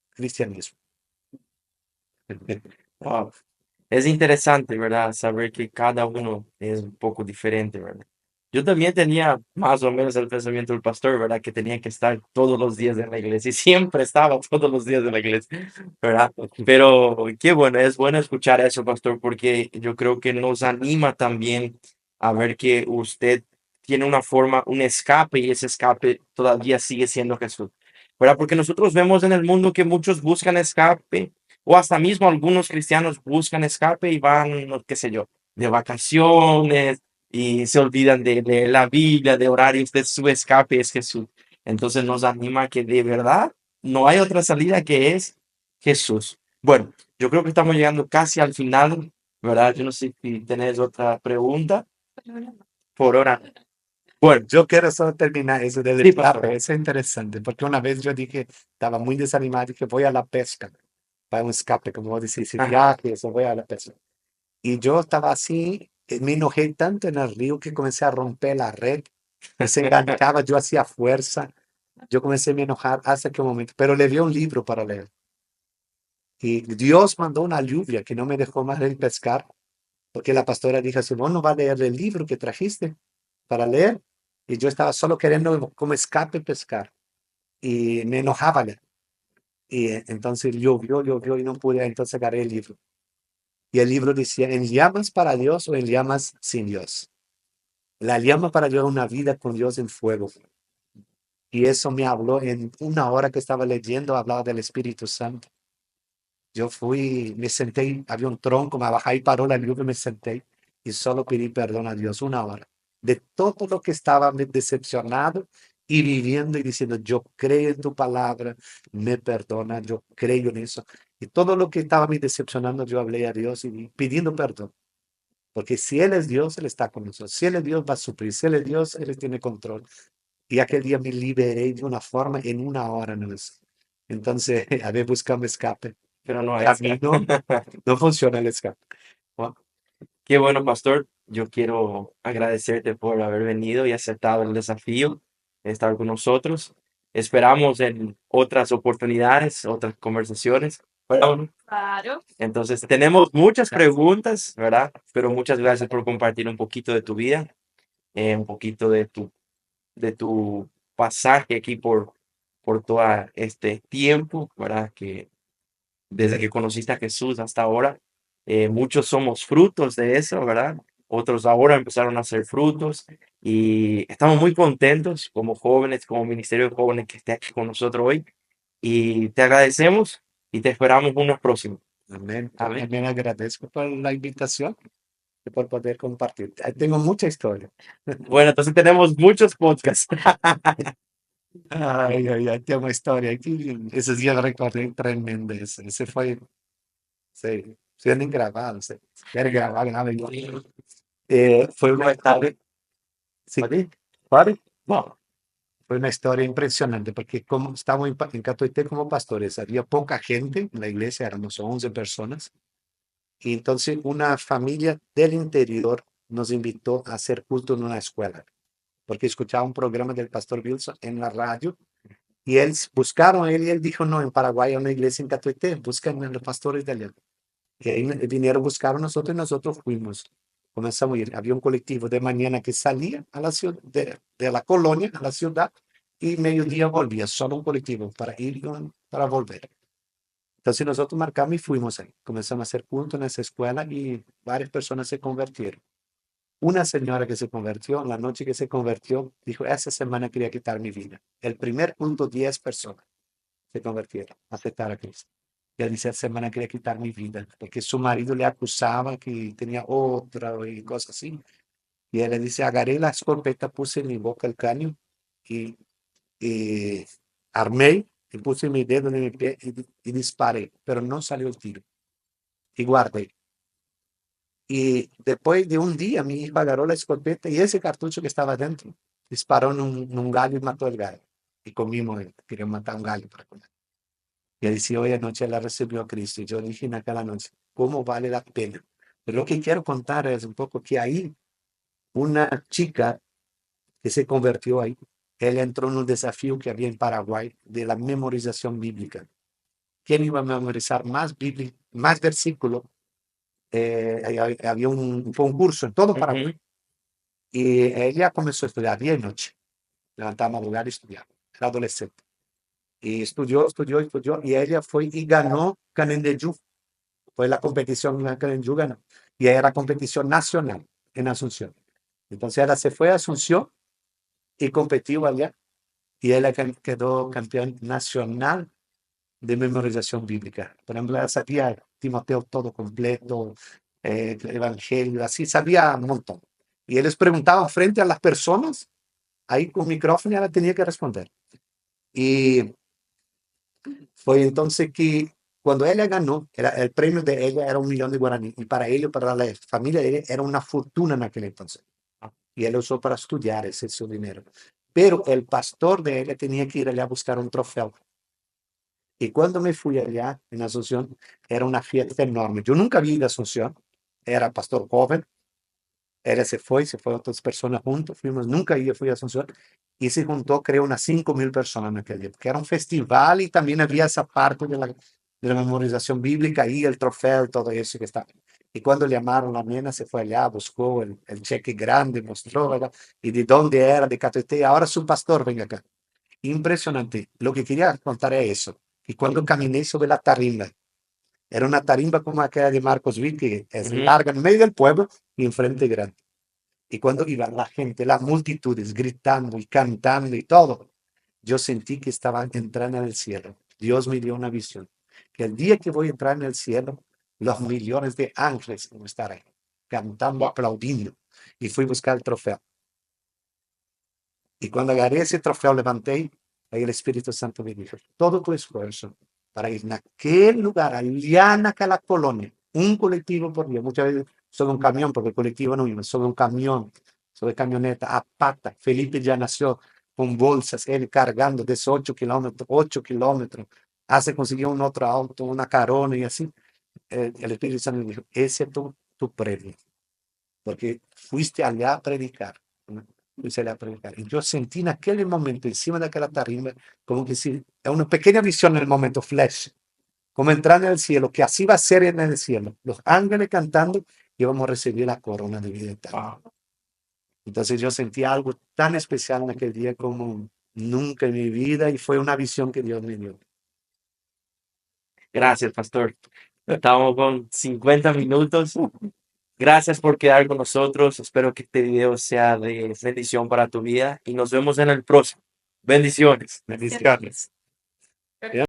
S3: cristianismo.
S1: Wow. Es interesante, ¿verdad? Saber que cada uno es un poco diferente, ¿verdad? Yo también tenía más o menos el pensamiento del pastor, ¿verdad? Que tenía que estar todos los días en la iglesia y siempre estaba todos los días en la iglesia, ¿verdad? Pero qué bueno, es bueno escuchar eso, pastor, porque yo creo que nos anima también a ver que usted tiene una forma, un escape y ese escape todavía sigue siendo Jesús, ¿verdad? Porque nosotros vemos en el mundo que muchos buscan escape o hasta mismo algunos cristianos buscan escape y van, no, qué sé yo, de vacaciones y se olvidan de leer la Biblia, de orar y usted su escape es Jesús. Entonces nos anima que de verdad no hay otra salida que es Jesús. Bueno, yo creo que estamos llegando casi al final, ¿verdad? Yo no sé si tenés otra pregunta por hora. Bueno,
S3: Yo quiero solo terminar eso del
S1: sí, pastor.
S3: escape. Eso es interesante, porque una vez yo dije, estaba muy desanimado y dije, voy a la pesca, para un escape, como vos decís, si
S1: Ajá.
S3: viaje, eso, voy a la pesca. Y yo estaba así, me enojé tanto en el río que comencé a romper la red, y se enganchaba, yo hacía fuerza, yo comencé a me enojar hasta que un momento, pero le di un libro para leer. Y Dios mandó una lluvia que no me dejó más de pescar, porque la pastora dijo, si vos no vas a leer el libro que trajiste para leer, y yo estaba solo queriendo como escape pescar, y me enojaba leer. Y entonces llovió y no pude, entonces agarré el libro. Y el libro decía, ¿en llamas para Dios o en llamas sin Dios? La llama para Dios es una vida con Dios en fuego. Y eso me habló en una hora que estaba leyendo, hablaba del Espíritu Santo. Yo fui, me senté, había un tronco, me bajé y paró la lluvia, me senté y solo pedí perdón a Dios una hora. De todo lo que estaba decepcionado y viviendo y diciendo, yo creo en tu palabra, me perdona, yo creo en eso. Y todo lo que estaba me decepcionando, yo hablé a Dios y pidiendo perdón. Porque si Él es Dios, Él está con nosotros. Si Él es Dios, va a suplir. Si Él es Dios, Él tiene control. Y aquel día me liberé de una forma en una hora, ¿no? Entonces, a ver, buscando escape.
S1: Pero no
S3: A
S1: es.
S3: mí no funciona el escape.
S1: Wow. Qué bueno, pastor. Yo quiero agradecerte por haber venido y aceptado el desafío de estar con nosotros. Esperamos en otras oportunidades, otras conversaciones. ¿Verdad?
S2: Claro.
S1: Entonces, tenemos muchas preguntas, ¿verdad? Pero muchas gracias por compartir un poquito de tu vida, un poquito de tu pasaje aquí por todo este tiempo, ¿verdad? Que desde que conociste a Jesús hasta ahora. Muchos somos frutos de eso, ¿verdad? Otros ahora empezaron a ser frutos y estamos muy contentos como jóvenes, como Ministerio de Jóvenes que esté aquí con nosotros hoy. Y te agradecemos y te esperamos unos próximos.
S3: Amén.
S1: Amén.
S3: También agradezco por la invitación y por poder compartir. Tengo mucha historia.
S1: Bueno, entonces tenemos muchos podcasts.
S3: Ay, tengo historia. Aquí, esos días recordé tremendo. Ese fue, sí, se han grabado, se han grabado, nada igual. Fue una tarde Sí,
S1: Padre, wow.
S3: fue una historia impresionante porque como estábamos en Catoité como pastores, había poca gente en la iglesia, éramos 11 personas. Y entonces una familia del interior nos invitó a hacer culto en una escuela, porque escuchaba un programa del pastor Wilson en la radio y él buscaron a él y él dijo, no, en Paraguay hay una iglesia en Catoité, buscan a los pastores de allá. Y ahí vinieron a buscar a nosotros y nosotros fuimos. Comenzamos a ir. Había un colectivo de mañana que salía a la ciudad, de la colonia a la ciudad y mediodía volvía, solo un colectivo para ir y para volver. Entonces nosotros marcamos y fuimos ahí. Comenzamos a hacer culto en esa escuela y varias personas se convirtieron. Una señora que se convirtió, en la noche que se convirtió, dijo, esa semana quería quitar mi vida. El primer culto, 10 personas se convirtieron, aceptaron a Cristo. Y él dice, esa semana quería quitar mi vida, porque su marido le acusaba que tenía otra y cosas así. Y él le dice, agarré la escopeta, puse en mi boca el caño y, y armé y puse mi dedo en mi pie y disparé, pero no salió el tiro. Y guardé. Y después de un día, mi hijo agarró la escopeta y ese cartucho que estaba dentro disparó en un gallo y mató el gallo. Y comimos, quería matar un gallo para comer. Y él decía, hoy anoche la recibió a Cristo. Y yo dije en aquella noche, ¿cómo vale la pena? Pero lo que quiero contar es un poco que ahí, una chica que se convirtió ahí, ella entró en un desafío que había en Paraguay de la memorización bíblica. ¿Quién iba a memorizar más Biblia, más versículos? Había un concurso en todo Paraguay.
S1: Ujú.
S3: Y ella comenzó a estudiar día y noche. Levantaba madrugada y estudiaba. Era adolescente. Y estudió. Y ella fue y ganó Canendeyú. Fue la competición en Canendeyú, ganó. Y era competición nacional en Asunción. Entonces ella se fue a Asunción y competió allá. Y ella quedó campeón nacional de memorización bíblica. Por ejemplo, ella sabía Timoteo todo completo, el Evangelio, así sabía un montón. Y él les preguntaba frente a las personas, ahí con micrófono, y ella tenía que responder. Y fue entonces que cuando ella ganó, el premio de ella era 1 millón de guaraní. Y para ella, para la familia de ella, era una fortuna en aquel entonces. Y él usó para estudiar ese su dinero. Pero el pastor de ella tenía que ir allá a buscar un trofeo. Y cuando me fui allá en Asunción, era una fiesta enorme. Yo nunca vi de Asunción, era pastor joven. Ella se fue otras personas juntos, fuimos, nunca yo fui a Asunción. Y se juntó, creo, unas 5.000 personas en aquel día, porque era un festival y también había esa parte de la memorización bíblica y el trofeo, todo eso que estaba. Y cuando llamaron, la nena se fue allá, buscó el cheque grande, mostró, ¿verdad? Y de dónde era, de Catoité. Ahora su pastor, venga acá. Impresionante. Lo que quería contar es eso. Y cuando caminé sobre la tarimba, era una tarimba como aquella de Marcos Witt, que es
S1: Ujú.
S3: larga en medio del pueblo y enfrente grande. Y cuando iba la gente, las multitudes gritando y cantando y todo, yo sentí que estaba entrando en el cielo. Dios me dio una visión. Que el día que voy a entrar en el cielo, los millones de ángeles van a estar ahí, cantando, aplaudiendo. Y fui a buscar el trofeo. Y cuando agarré ese trofeo, levanté, ahí el Espíritu Santo me dijo, todo tu esfuerzo para ir a aquel lugar, allá en aquella colonia, un colectivo por día, muchas veces sobre un camión, porque el colectivo no iba, sobre un camión, sobre camioneta, a pata. Felipe ya nació con bolsas, él cargando de esos 8 kilómetros, hace consiguió un otro auto, una carona y así. El Espíritu Santo me dijo, ese es tu premio, porque fuiste allá a predicar, ¿no? Fuiste allá a predicar. Y yo sentí en aquel momento, encima de aquella tarima, como que si, es una pequeña visión en el momento, flash, como entrar en el cielo, que así va a ser en el cielo. Los ángeles cantando y vamos a recibir la corona de vida eterna.
S1: Wow.
S3: Entonces yo sentí algo tan especial en aquel día como nunca en mi vida y fue una visión que Dios me dio.
S1: Gracias, pastor. Estamos con 50 minutos. Gracias por quedar con nosotros. Espero que este video sea de bendición para tu vida y nos vemos en el próximo. Bendiciones.
S3: Bendiciones.